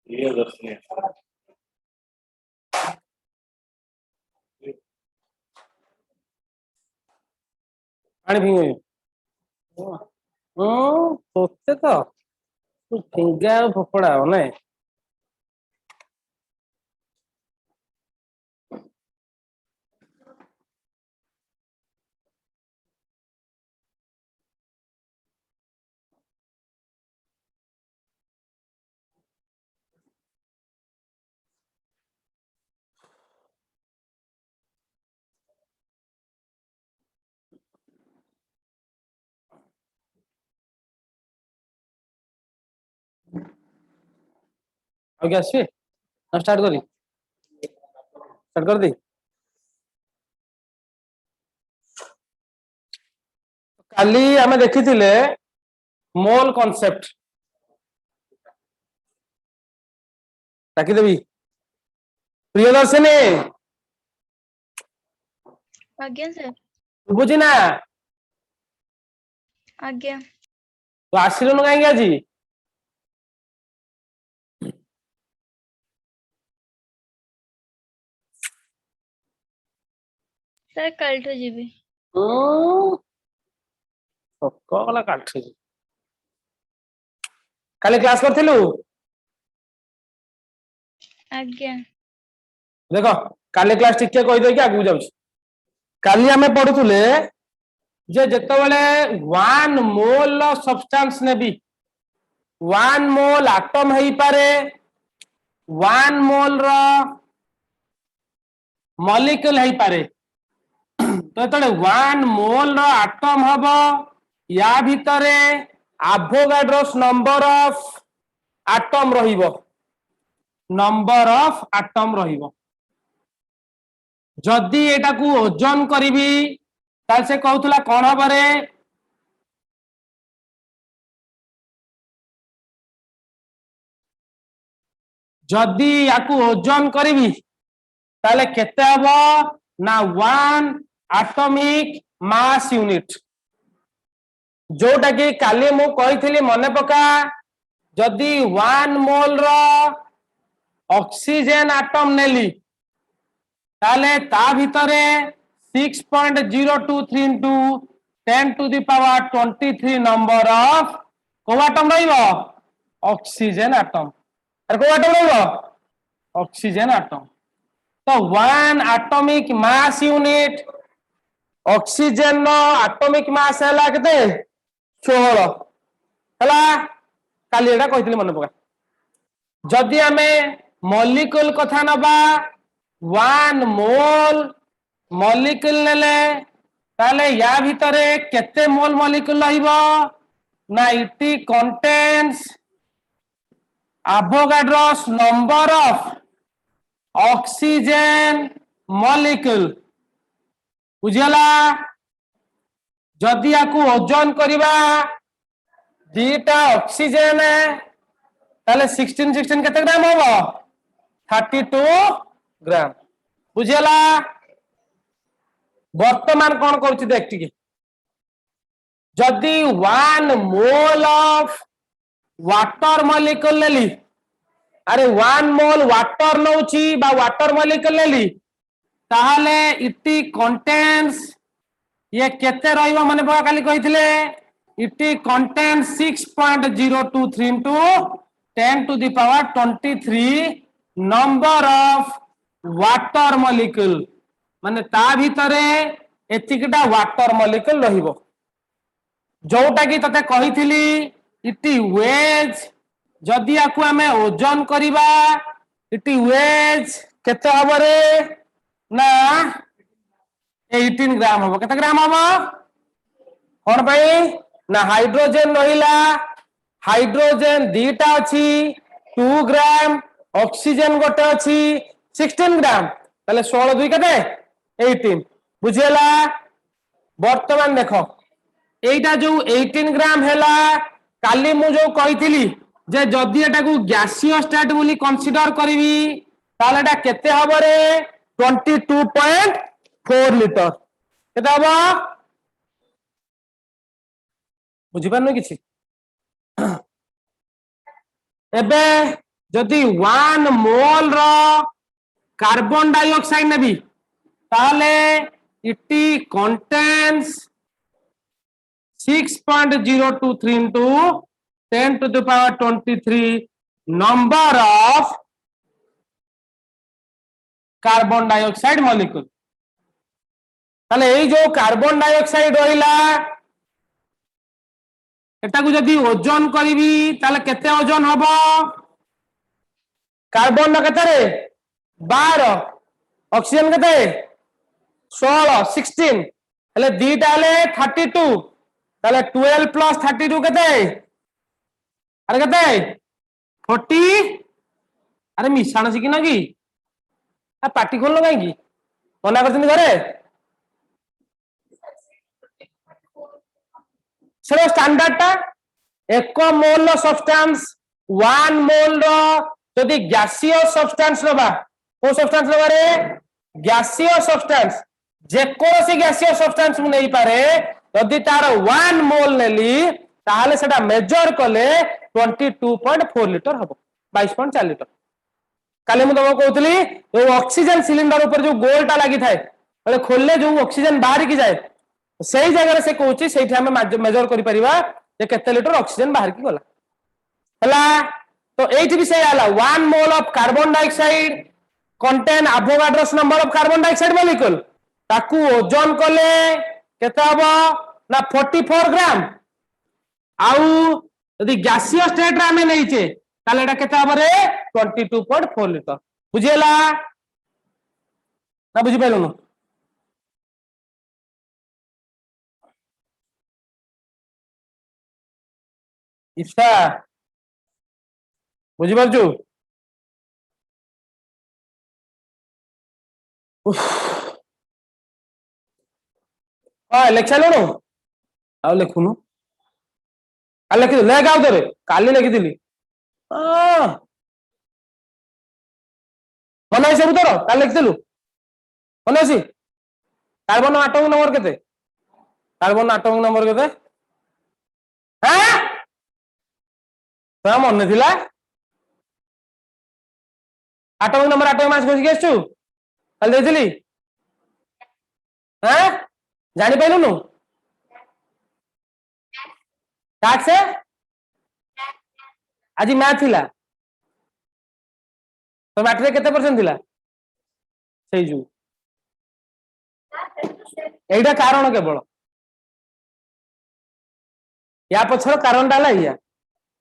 ये दर्शनीय पानी भी सोचते तो फिंगा फोपड़ा ना ଆଉ क्या ଆସିବେ ନା स्टार्ट कर दी काली आमे देखिथिले मोल कांसेप्ट ताकि देवी प्रियदर्शनी आज्ञा सर बुझी ना आज्ञा तो आसिलनु काहे आज सर कल तो जीबी सकला काठी काले क्लास करथिलु आज्ञा देखो काले क्लास टिके कहि दे कि आगु जाउछ काली हमें पढुथुले जे जेतेबेले 1 मोल सब्सटेंस नेबी 1 मोल एटम हेई पारे 1 मोल रो मॉलिक्यूल हेई पारे तो तळे 1 मोल रो एटम हबो या भितरे एवोगाड्रोस नंबर ऑफ एटम रहिबो नंबर ऑफ एटम रहिबो जदि एटा को ओजन करिवि ताल से कहउतला कोन हबरे जदि याकू ओजन करिवि ताले केते हबो ना 1 एटॉमिक मास यूनिट जोटा कि काली मु कहिथिली मने पका जदि 1 मोल रो ऑक्सीजन एटम नेली ताले ता भितरे 6.023 into 10 to the power 23 number of को एटम रहिबो ऑक्सीजन एटम अरे को एटम रहिबो ऑक्सीजन एटम तो 1 एटॉमिक मास यूनिट ऑक्सीजन नो एटॉमिक मास हैला केते 16 हला काली एटा कहितली मन पका जदि हमें मॉलिक्यूल कथा नबा 1 मोल मॉलिक्यूल नेले ताले या भितरे केते मोल मॉलिक्यूल रहिबो ना it contains Avogadro's number of oxygen molecule बुझियला जदि याकू ओजन करिबा दीटा ऑक्सीजन ताले 16 केते ग्राम होबो 32 ग्राम बुझियला वर्तमान कोन करूची देख टिके जदि 1 मोल ऑफ वाटर मॉलिक्यूल लेली अरे 1 मोल वाटर नउची बा वाटर मॉलिक्यूल लेली ताहाले इट कंटेन्स ये केते रहिबो माने बा काली कहिथिले it contains 6.023 into 10 to the power 23 number of water molecule माने ता भितरे एतिकटा वाटर मॉलिक्यूल रहिबो जोटा कि तते कहिथिली इट वेज जदि आकु हमें ओजन करिबा इट वेज केते हबरे ना 18 ग्राम हबो केते ग्राम हबो कोन भाई ना हाइड्रोजन रहिला हाइड्रोजन दीटा अछि 2 ग्राम ऑक्सीजन गोटे अच्छी 16 ग्राम ताले 16 2 केते 18 बुझिला वर्तमान देखो एटा जो 18 ग्राम हैला काली मु जो कहितली जे जदि एटा को गैसीय स्टेट बोली कंसीडर करबी ताले एटा केते हबो रे 22.4 लिटर केते हबो बुझी पारनो किछि एबे जदि 1 मोल रो कार्बन डाइऑक्साइड नेबी ताले it contains 6.023 into 10 to the power 23 number of carbon dioxide molecule ताले এই जो कार्बन डाइऑक्साइड रहिला एटा को जदी ओजन करबी ताले केते ओजन हबो कार्बन न केते रे 12 ऑक्सीजन केते 16 16 हले दीटा हले 32 ताले 12 plus 32 केते अरे केते 40 अरे मिशाण सिकिन की आ पार्टी खोल काई की मना करछन घरे सेरो स्टैंडर्ड टा 1 मोल सब्सटेंस 1 मोल रो जदी गैसीय सब्सटेंस लबा को सब्सटेंस लबा रे गैसीय सब्सटेंस जे कोनोसी गैसीय सब्सटेंस मु नहीं पारे जदी तार 1 मोल नेली ताहले सेटा मेजर कले 22.4 लिटर हबो 22.4 लिटर काले मु तुमको कहतली जो ऑक्सीजन सिलेंडर ऊपर जो गोलटा लागि थाए बोले खोलले जो ऑक्सीजन बाहर की जाए सही जगह से कहूची सेठी हम मेजर करि परिबा जे केते लिटर ऑक्सीजन बाहर की गला हला तो एठी भी सही आला 1 mole of carbon dioxide contain Avogadro's number of carbon dioxide molecule ताकू ओजन कले केते हबो ना 44 ग्राम आउ यदि गैसीय स्टेट रे हमें नैचे ताले एटा केते हबो रे 22.4 लिटर बुझियला ना बुझि पाइलो न इफ्ता बुझि पारछु हां लेक्चर लो आ लेखुनु आ लेखि ले गाउ तोरे काली लेखि दिली मन सब तोर काली लेखि दिलु मन अछि कार्बन एटॉमिक नंबर केते कार्बन एटॉमिक नंबर केते हैं तो मन थिला एटॉमिक नंबर एटॉमिक मास खोज के आछू काल देथिली हैं जानि पाइलु नु काक से आज मैथ थिला तो मैथ रे केते परसेंट थिला सही जु एइडा कारण केवल या पछर कारण डाला या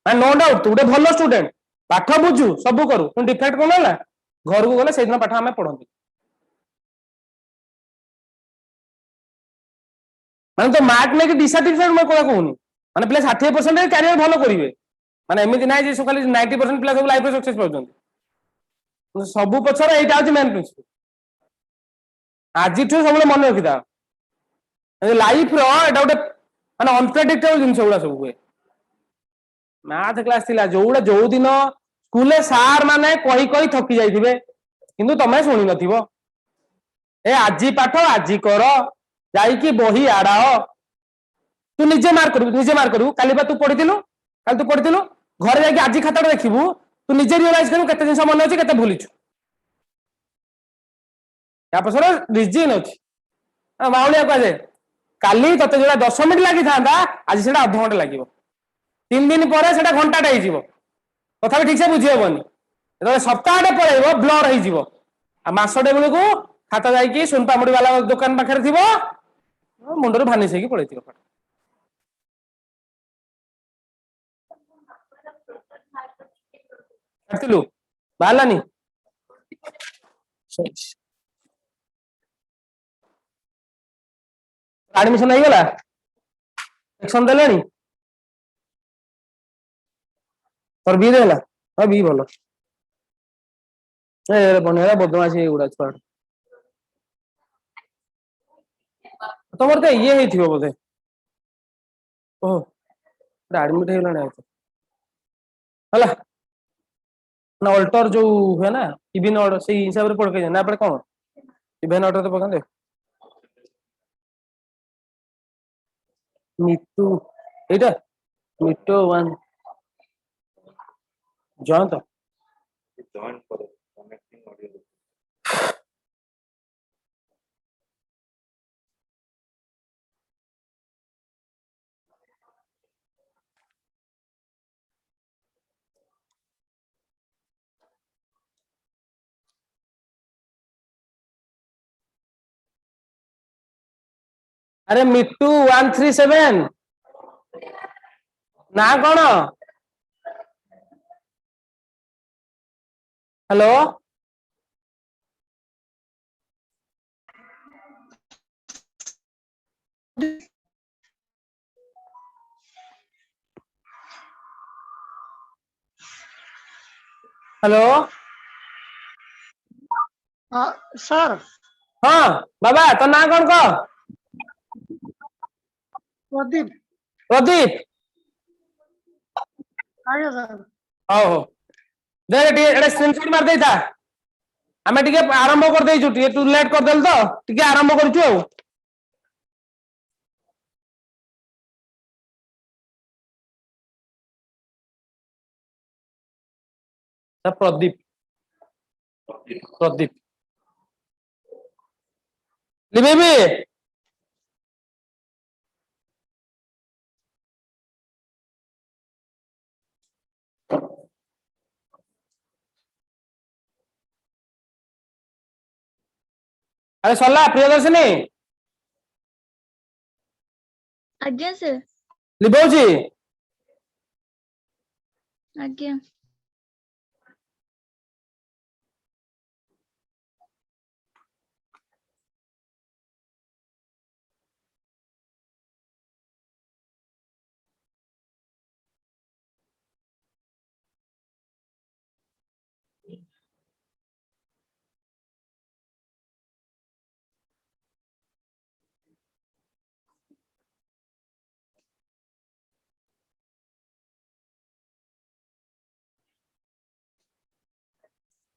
नो डाउट तू गोटे भल स्टूडेंट पाठ बुझु सब करू तू डिफेक्ट कोन होला घर को गले सेदिन पाठ हमें पढंती माने तो मार्क ने कि डिसैटिस्फाइड मैं कोला कहूनी माने प्लस 60% रे कैरियर भलो करिवे माने एमिति नाही जे सकाली 90% प्लस सब लाइफ रे सक्सेस पाउछन सब पछर एइटा अछि मेन प्रिंसिपल आजि ठो सब मन रखिदा लाइफ रो एटा गोटे माने अनप्रेडिक्टेबल जिंस गुला सब हुए मैथ क्लास थिला जोउडा जो दिन स्कूल ले सार माने कहि कहि थकी जाइथिबे किंतु तमे सुनि नथिबो ए आजि पाठ आजि कर जाई की बही आडाओ तू निजे मार करू काली बा तू पढिथिलु काल तू पढिथिलु घर जाई की आजि खाताडा देखिबु तू निजे रियलाइज करू केते जिंस मन अछि केते भूलिछु या पसर रीजन अछि माउलिया कहे काली तते जोडा 10 मिनिट लागि थांदा आज सेडा आधा घंटा लागिबो 3 दिन पर सेडा घंटाटा होई जीवो तथा ठीक से बुझी हेबनी जब सप्ताहटे पळेइबो ब्लर होई जीवो आ मासडे बेलकू खाता जाई की सुनपामुडी वाला दुकान पाखरे थिबो मुंडर भानी सेकी पळेइथिबो करथिलु बालानी एडमिशन नहीं गला सेक्शन देलेनी और बी देला हां बी बोलो ए बनेरा बदमाशी एगुडा छुआ तमर तो ये हेथिबो बोधे ओह एडमिट हेलाने हला ना अल्टर जो है ना इवन ऑर्डर से हिसाब रे पड़ के ना पड़े कौन इवन ऑर्डर तो पकंदे मिट्टू एटा मिट्टू वन जॉन तो जॉइन करो कनेक्टिंग ऑडियो अरे मिट्टू 137 ना कौन हेलो हेलो सर हाँ बाबा तो ना कौन कह प्रदीप प्रदीप आगे सर हो हो देख टी एटा स्क्रीनशॉट मार देता आमे टिके आरंभ कर देइछु टिके टू लेट कर देल तो टिके आरंभ करछु प्रदीप प्रदीप लिबेबी अरे सरला प्रियदर्शनी आज्ञा सर लिबौजी आज्ञा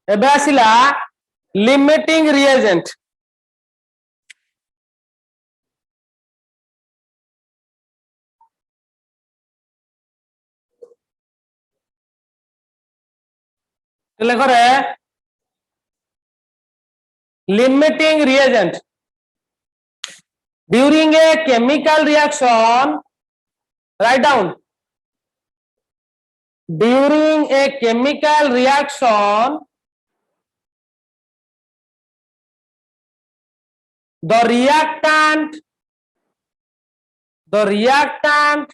एबे आसिला लिमिटिंग रिएजेंट लेख रे limiting reagent during a chemical reaction write down during a chemical reaction the reactant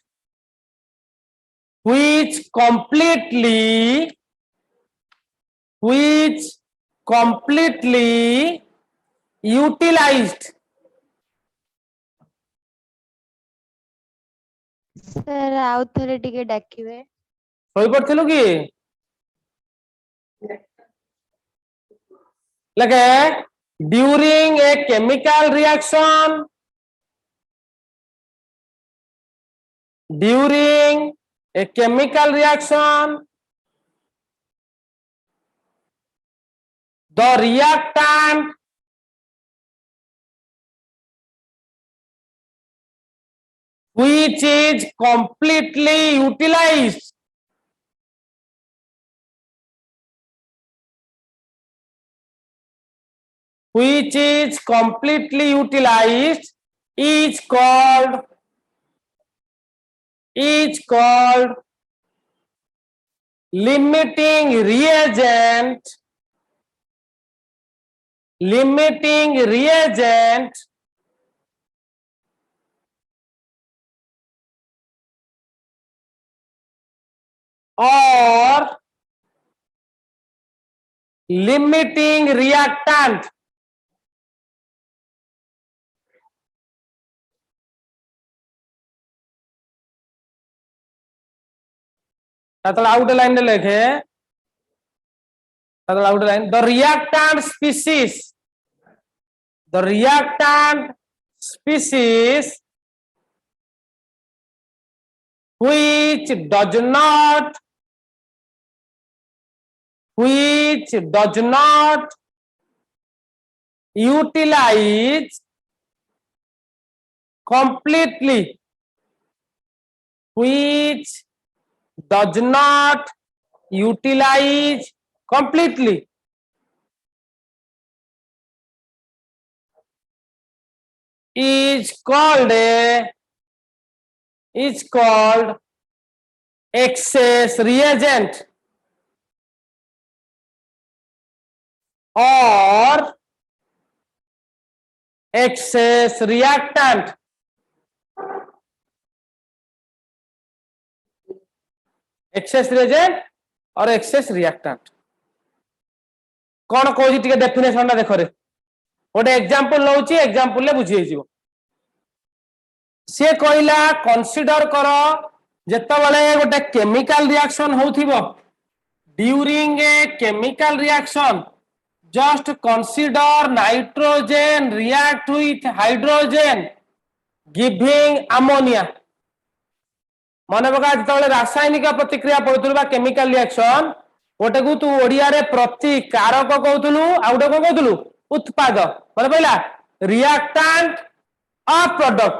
which completely utilized sir आउ थरे टिके डाकिबे सोई पड़थिलु कि लगे during a chemical reaction during a chemical reaction the reactant which is completely utilized is called limiting reagent or limiting reactant तातला outline लेखे line. The reactant species which does not utilize completely, is called excess reagent or excess reactant. Excess reagent or excess reactant. कौन कहूँ टिके definition टा देखो रे गोटे example नौची example ले बुझी जीवो से कहला कंसीडर करो जेतबेले गोटे केमिकल रिएक्शन होथिबो during a chemical reaction just consider nitrogen react with hydrogen giving ammonia. मन पका जेतबेले रासायनिक प्रतिक्रिया पड़ुतुबा केमिकल रिएक्शन गोटे को तू ओडिया रे प्रतिकारक कहउतलु आ गोटे को कहउतलु उत्पाद मन पइला रिएक्टेंट और product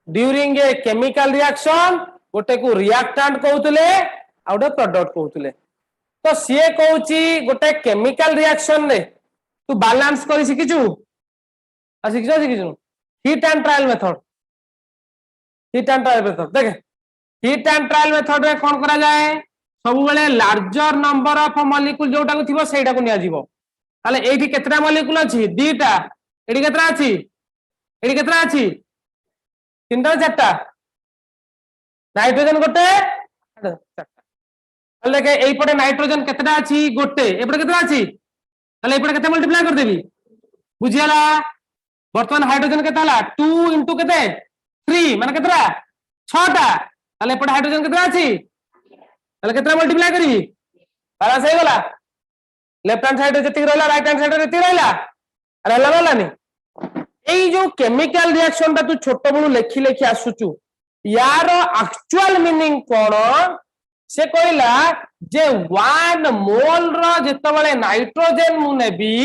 during a chemical reaction गोटे को रिएक्टेंट कहउतले आ गोटे प्रोडक्ट कहउतले तो सीए कहउची गोटे केमिकल रिएक्शन रे तू बैलेंस करी सिकिचु आ सिकिचु हीट एंड ट्रायल मेथड देख हीट एंड ट्रायल मेथड रे कोन करा जाए सब बेले लार्जर नंबर ऑफ मॉलिक्यूल जोटा को थिबो सेटा को निया जीवो ताले एठी केतरा मॉलिक्यूल अछि दीटा एठी केतरा अछि तीनटा चारटा नाइट्रोजन गोटे चारटा ताले के एई पटे नाइट्रोजन केतरा अछि गोटे एपटे केतरा अछि ताले एपटे केते मल्टीप्लाई कर देबी बुझियाला वर्तमान हाइड्रोजन केता हला 2 * केते 3 माने केतरा 6 टा ताले एपटे हाइड्रोजन केतरा अछि ताले केतरा मल्टीप्लाई करी बैलेंस हे गला लेफ्ट हैंड साइड रे जति रहला राइट हैंड साइड रे जति रहला अरे हला नहीं एई जो केमिकल रिएक्शन ता तू छोट बळू लेखि लेखि आसुचु यार एक्चुअल मीनिंग कोन से कहला जे 1 मोल रो जेतबेले नाइट्रोजन मु नेबी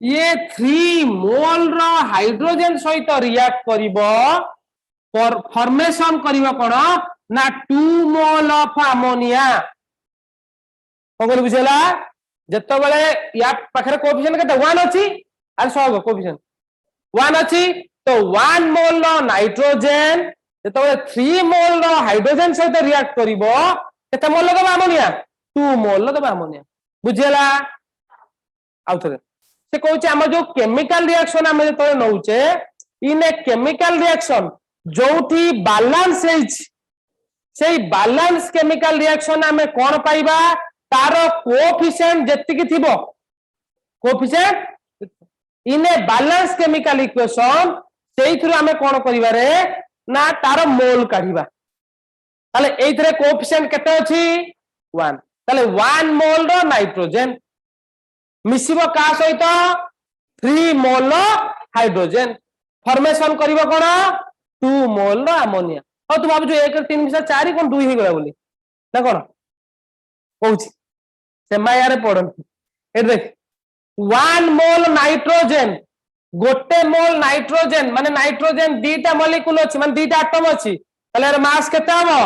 ये 3 मोल रो हाइड्रोजन सहित रिएक्ट करिवो फॉर्मेशन करिवो कोन ना 2 मोल ऑफ अमोनिया कोगल बुझेला जेतबेले या पाखरे कोएफिशिएंट केते 1 अछि आर सब कोएफिशिएंट 1 अछि तो 1 मोल रो नाइट्रोजन जेतबेले 3 मोल रो हाइड्रोजन सहित रिएक्ट करिवो केते मोल लगबा अमोनिया 2 मोल लगबा अमोनिया बुझेला आउथरे से कहूचे हम जो केमिकल रिएक्शन हम जेतबेले नउचे इन ए केमिकल रिएक्शन जोठी बैलेंस हेछि सेई बैलेंस केमिकल रिएक्शन हमें कोन पाइबा तार कोएफिशिएंट जेतिकी थिबो coefficient in a balance chemical equation सेई थ्रू हमें कोन करिबा रे ना तार मोल काढिबा ताले एइथरे कोएफिशिएंट केते अछि 1 ताले 1 मोल रो नाइट्रोजन मिसिबो का सहित 3 मोल रो हाइड्रोजन फॉर्मेशन करिवो कोन 2 मोल रो अमोनिया और तू भाबु 1 3 मिसा 4 कोन 2 हे गला बोली ना कोन कहूची से मायारे पड़न ए देख 1 मोल नाइट्रोजन गोटे मोल नाइट्रोजन माने नाइट्रोजन दीटा मॉलिक्यूल अछि माने दीटा एटम अछि तले मास केते हबो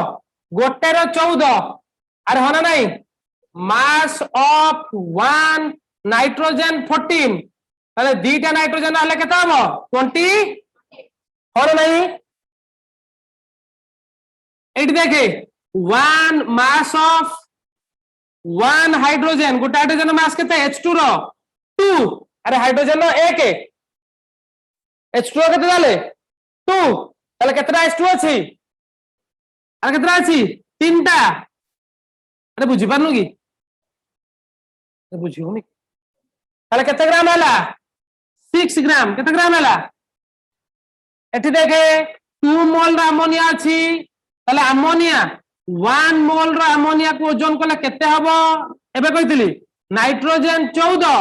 गोटे रो 14 अरे होना नहीं मास ऑफ 1 नाइट्रोजन 14 तले दीटा नाइट्रोजन हले केते हबो 20 होना नहीं एटी देखे 1 मास ऑफ 1 हाइड्रोजन गोटे हाइड्रोजन मास केते H2 रो 2 अरे हाइड्रोजन रो 1 H2 रो केते दाले 2 ताले केतरा H2 अछि अरे केतरा अछि 3टा अरे बुझी पारनु की बुझी होनी ताले केते ग्राम हला 6 ग्राम केते ग्राम हला एठी देखे 2 मोल रो अमोनिया अछि ताले अमोनिया 1 मोल रो अमोनिया को ओजन कला केते हबो एबे कहितली नाइट्रोजन 14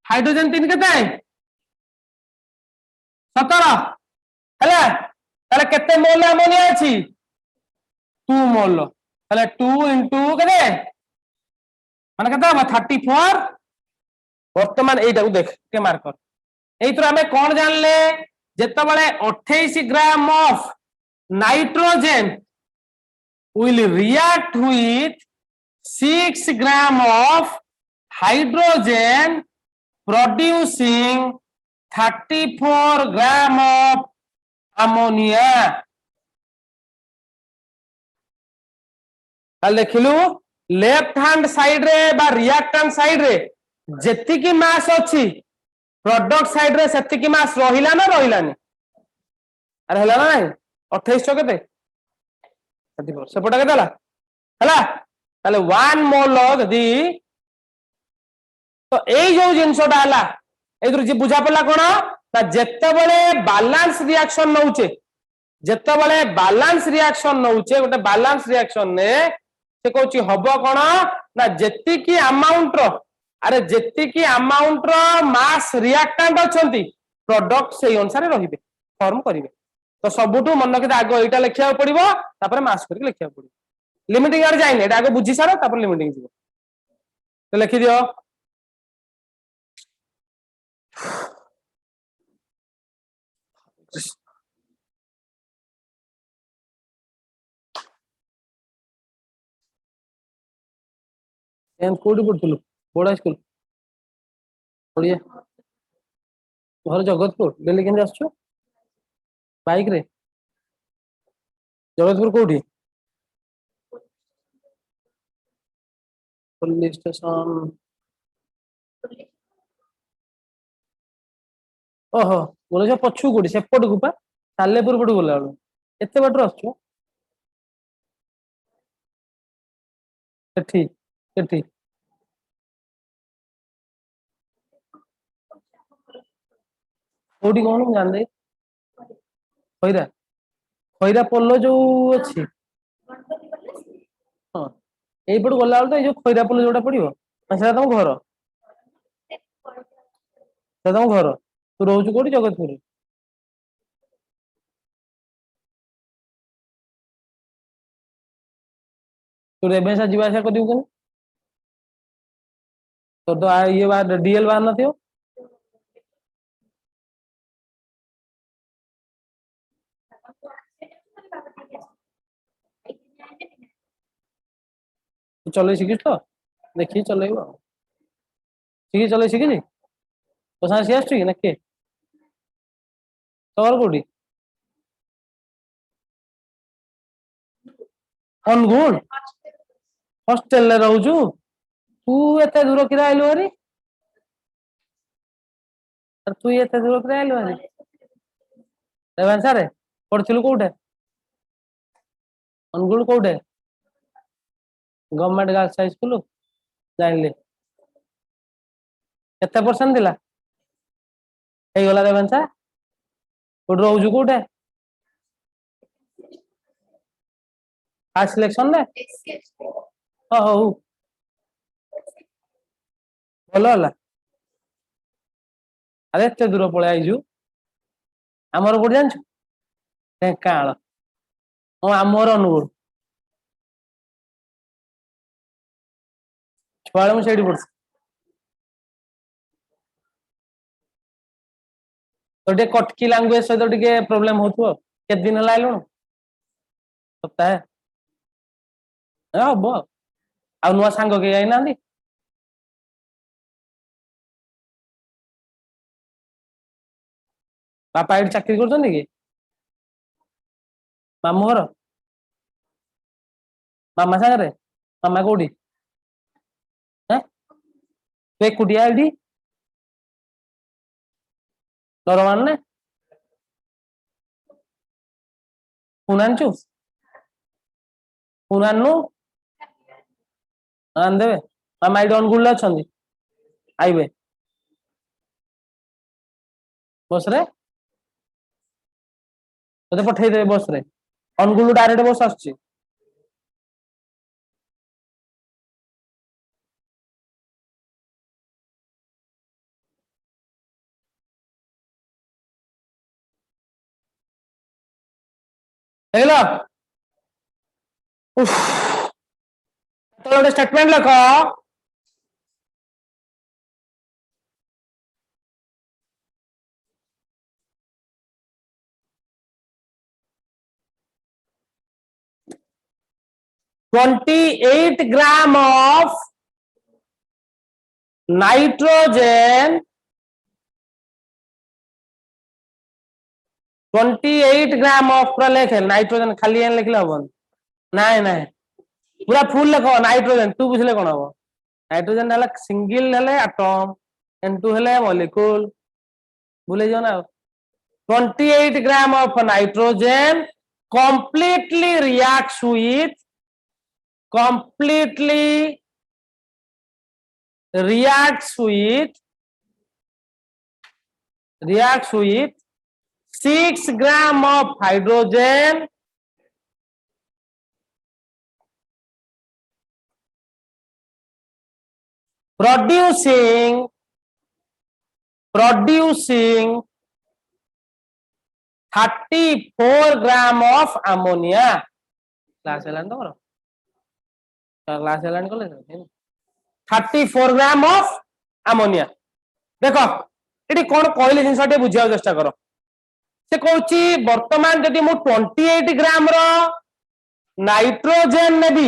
हाइड्रोजन 3 केते 17 हेला ताले केते मोल अमोनिया अछि 2 मोल ताले 2 into केते माने केते 34 वर्तमान एटा को देख के मार्क कर एइतर हमें कोन जानले जेते बळे 28 gram of nitrogen will react with 6 gram of hydrogen producing 34 gram of ammonia ताले देखिलु लेफ्ट हैंड साइड रे बा रिएक्टेंट साइड रे जेति की मास अछि प्रोडक्ट साइड रे सेति की मास रहिला ना रहिलानी अरे हला ना 28 केते सेपटा केते हला हला ताले 1 मोल यदि तो एई जो जिंसटा हला एदुर जे बुझा पड़ला कोन ता जेते बेले बैलेंस रिएक्शन नउचे जेते बेले बैलेंस रिएक्शन नउचे गोटे बैलेंस रिएक्शन ने से कहूची हबो कोन ना जेति की अमाउंट रो अरे जेति की अमाउंट रो मास रिएक्टेंट अछंती प्रोडक्ट से अनुसार रहिबे फॉर्म करिवे तो सबुटू मन के आगो एटा लिखिया पड़िबो तापर मास करके लिखिया पड़िबो लिमिटिंग आर जाइने एटा आगो बुझी सारो तापर लिमिटिंग जीवो तो लिखि दियो एम कोडी पढतलु बोर्ड हाई स्कूल ओडिया घर जगतपुर दिल्ली केन आछो बाइक रे जगतपुर कोठी पुलिस स्टेशन ओहो बोले जो पछु कोठी सेपट गुपा सालेपुर पड़ गला एते बाटर आछो एठी एठी कोठी कोन जान दे खैरा खैरा पोलो जो अछि हां एई पड़ गला तो जो खैरा पोलो जोटा पड़िबो सेटा तुम घर सेटा तुम घर तू रहउछु कोठी जगतपुर तू रेबेसा जीवा आशा कदिउ कोन तो ये बार डीएल बार नथियो तू चले शिखिस तो देखी चलेबो शिखी चले शिखी तो सासी आछी ना के तोर कोठी अनुगुण हॉस्टल ले रहउछु तू एते दूर किरा आइलो हरी तू एते दूर किरा आइलो हरी रेवेन्सा रे पढ़थिलु कोठे अनुगुण कोठे गवर्नमेंट गर्ल्स हाई स्कूल जानले केते परसेंट दिला ए गला रेवेन्सा कोठ रहउछु कोठे आ सिलेक्शन ले हो बोलो हला अरे एते दूर पळे आइजु हमर कोठ जानछु ढेंकाळ ओ हमर अनुगुण छुआळे मु सेठी पड़छ तो टे कटकी लैंग्वेज से तो टे प्रॉब्लम होथु के दिन हला आइलो सप्ताह हबो आ नुआ सांग के आई नांदी बापा एठी चाकरी करछन कि मामू घर मामा सागरे मामा कोठी हैं ते कुटिया एठी दरमान ने पुनांचु पुनानु आन देबे मामा एठी अनुगुण अछंदी आइबे बस रे तते पठेई देबे बस रे अनुगुण डायरेक्ट बस आछी देखलो उफ तो गोटे स्टेटमेंट लिख 28 ग्राम of nitrogen 28 ग्राम of पूरा लिखे नाइट्रोजन खाली एन लिखले हबन नाइ नाइ पूरा फुल लिखो नाइट्रोजन तू बुझले कोन हबो नाइट्रोजन हला सिंगल हले एटम N2 हले मॉलिक्यूल भूले जाओ ना 28 ग्राम of nitrogen completely reacts with 6 gram of hydrogen producing 34 gram of ammonia class elan to class elan kole 34 gram of ammonia देखो ये कौन कहले जिनसटे बुझिया चेष्टा करो से कहूची वर्तमान जदि मु 28 ग्राम रो नाइट्रोजन नेबी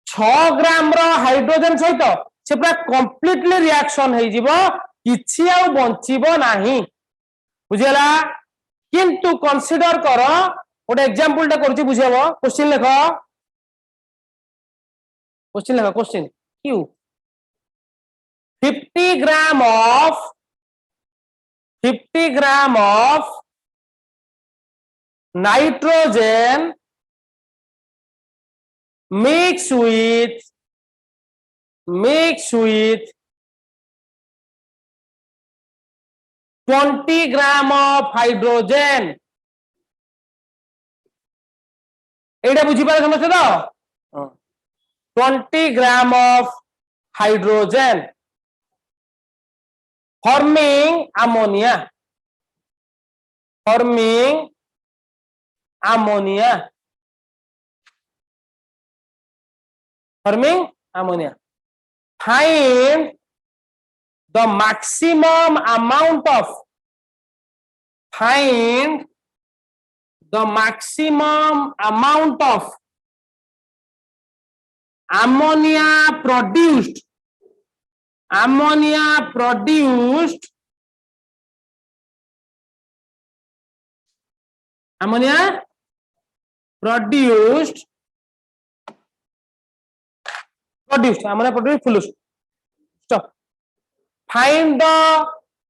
6 ग्राम रो हाइड्रोजन सहित से पूरा कंप्लीटली रिएक्शन हे जीवो किछि आ बंचिबो नाही बुझियला किंतु कंसीडर करो गोटे एग्जांपल टा करछि बुझियबो क्वेश्चन लिखो question Q 50 gram of nitrogen mixed with 20 gram of hydrogen एटा बुझी पारे समझते तो 20 gram of hydrogen forming ammonia find the maximum amount of ammonia produced full stop find the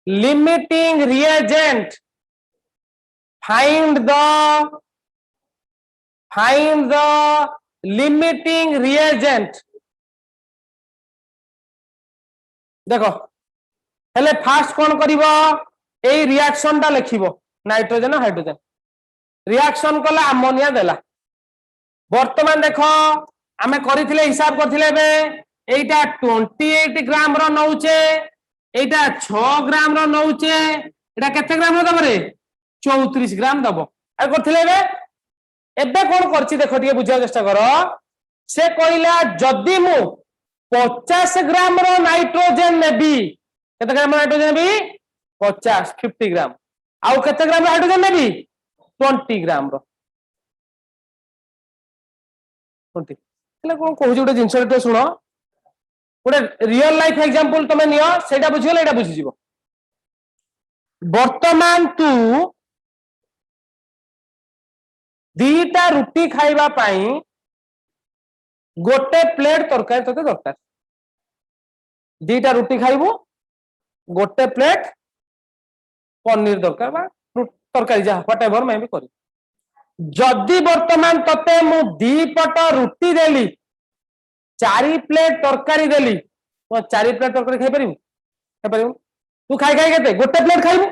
limiting reagent देखो हेले फास्ट कौन करिवो ए रिएक्शन टा लिखिबो nitrogen और hydrogen reaction कला अमोनिया देला वर्तमान देखो आमे करिथिले हिसाब करथिले बे एटा 28 ग्राम रो नउचे एटा 6 ग्राम रो नउचे एटा केते ग्राम रो दबरे 34 ग्राम दबो आ करथिले बे एबे कोन करछि देखो ଟିକେ बुझिया चेष्टा करो से कहिला जदी मु 50 ग्राम रो नाइट्रोजन नेबी केते ग्राम नाइट्रोजन नेबी 50 ग्राम आउ केते ग्राम हाइड्रोजन नेबी 20 ग्राम रो 20 એટલે કોણ કહુଛି ଗୋଟେ ଜିନିଷ ଶୁଣ ଗୋଟେ रियल लाइफ एग्जांपल तमे नियो सेटा बुझियले एटा बुझि जिवो वर्तमान तू दीटा रुटी खाइबा पाई गोटे प्लेट तरकारी तते दरकार दीटा रुटी खाइबो गोटे प्लेट पनीर दरकार बा तरकारी जा व्हाटएवर मैं भी करी जदि वर्तमान तते मु दी पट रुटी देली 4 प्लेट तरकारी देली तो 4 प्लेट तरकारी खाइ परिबु तू खाइ केते गोटे प्लेट खाइबु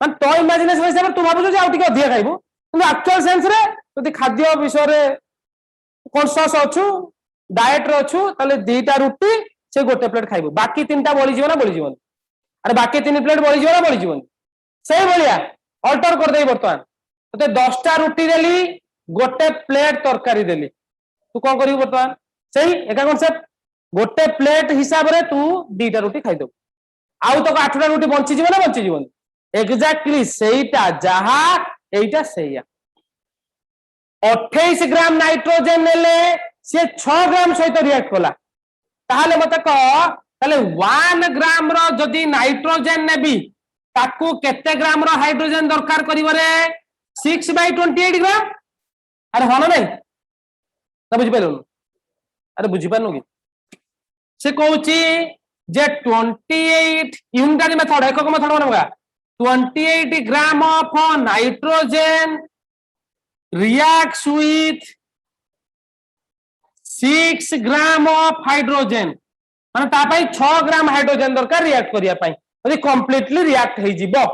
मान तो इमेजिनेशन हिसाब तू भाबु जे आ टिके अधिया खाइबु किंतु एक्चुअल सेंस रे यदि खाद्य विषय रे कॉन्शियस अछु डाइट रे अछु तले दीटा रुटी से गोटे प्लेट खाइबु बाकी तीनटा बळी जीवना बळी जीवन अरे बाकी 3 प्लेट बळी जीवना बळी जीवन सही बलिया अल्टर कर देई वर्तमान ते 10टा रुटी देली गोटे प्लेट तरकारी देली तू कौन करू बर्तमान सही एका कॉन्सेप्ट गोटे प्लेट हिसाब रे तू 2टा रुटी खाई दो आउ तो 8टा रुटी बंची जीव ना बंची जीवन एग्जैक्टली सेटा जहा एटा सेया 28 ग्राम नाइट्रोजन नेले से 6 ग्राम सहित रिएक्ट कला ताहले मते कह ताले 1 ग्राम रो जदी नाइट्रोजन नेबी ताकू केते ग्राम रो हाइड्रोजन दरकार करिवो रे 6/28 ग्राम अरे होना नहीं ना बुझी पाइलो अरे बुझी पानु की से कहूची जे 28 यूनिटरी मेथड एकक मेथड बनवा 28 gram of nitrogen reacts with 6 gram of hydrogen माने तापाई 6 ग्राम हाइड्रोजन दरकार रिएक्ट करिया पाई यदि कंप्लीटली रिएक्ट हे जिवो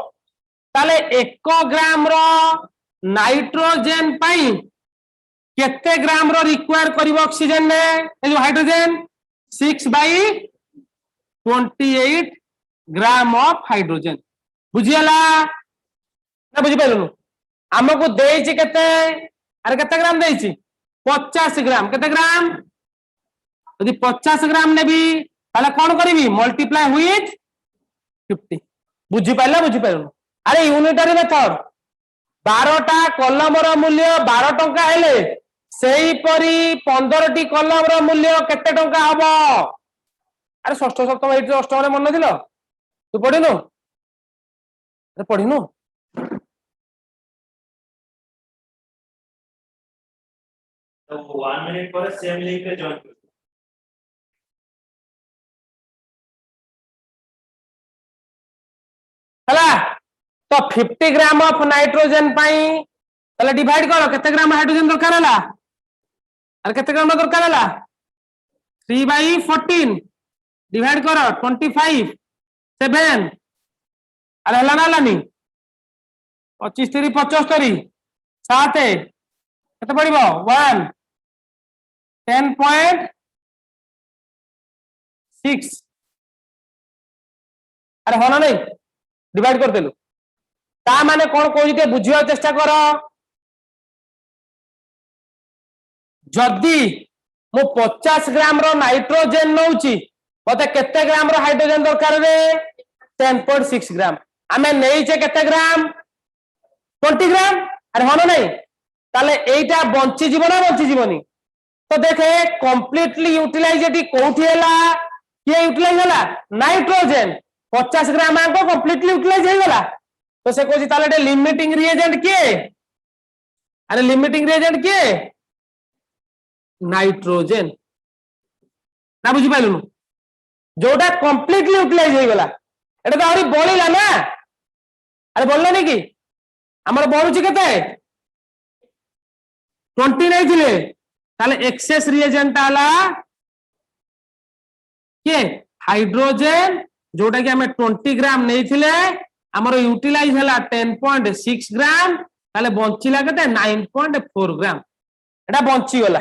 ताले 1 ग्राम रो नाइट्रोजन पाई केते ग्राम रो रिक्वायर करिवो ऑक्सीजन ने ए जो हाइड्रोजन 6/28 ग्राम ऑफ हाइड्रोजन बुझियला ना बुझि पाइलनु हमको देइछि केते अरे केते ग्राम देइछि 50 ग्राम केते ग्राम यदि 50 ग्राम नेबी ताले कोन करबी मल्टीप्लाई विथ 50 बुझि पाइलनु अरे यूनिटरी मेथड 12टा कलम रो मूल्य 12 टंका हेले सेही परी 15टी कलम रो मूल्य केते टंका हबो अरे षष्ठ सप्तम 8 अष्टम रे मन नथिलो तू पढिनु अरे पढिनु तो 1 मिनट पर सेम लिंक पे जॉइन कर हला तो 50 ग्राम ऑफ नाइट्रोजन पाई तले डिवाइड करो केते ग्राम हाइड्रोजन दरकार हला अरे केते ग्राम दरकार हला 3/14 डिवाइड करो 25 7 अरे हला ना लानी 25 3 75 7 केते पड़िबो 1 10.6 अरे होना नहीं डिवाइड कर देलु ता माने कोन कोइते बुझिया चेष्टा करो जदी मो 50 ग्राम रो नाइट्रोजन नउची मते केते ग्राम रो हाइड्रोजन दरकार रे 10.6 ग्राम आमे नेइचे केते ग्राम 20 ग्राम अरे होना नहीं ताले एटा बंची जीवन ना बंची जीवनी तो देखे कंप्लीटली यूटिलाइजेटी कोठी हैला ये यूटिलाइज हैला नाइट्रोजन 50 ग्राम को कंप्लीटली यूटिलाइज हो गला तो से कोची ताले लिमिटिंग रिएजेंट के अरे लिमिटिंग रिएजेंट के नाइट्रोजन ना बुझी पाइलु जोटा कंप्लीटली यूटिलाइज हो गला एटा तो आरी बोलिला ना अरे बोलला नहीं कि हमर बोलुची केते 20 नहीं थिले ताले एक्सेस रिएजेंट आला के हाइड्रोजन जोटा कि हमें 20 ग्राम नहीं थिले हमरो यूटिलाइज हला 10.6 ग्राम ताले बंचिला केते 9.4 ग्राम एटा बंची गला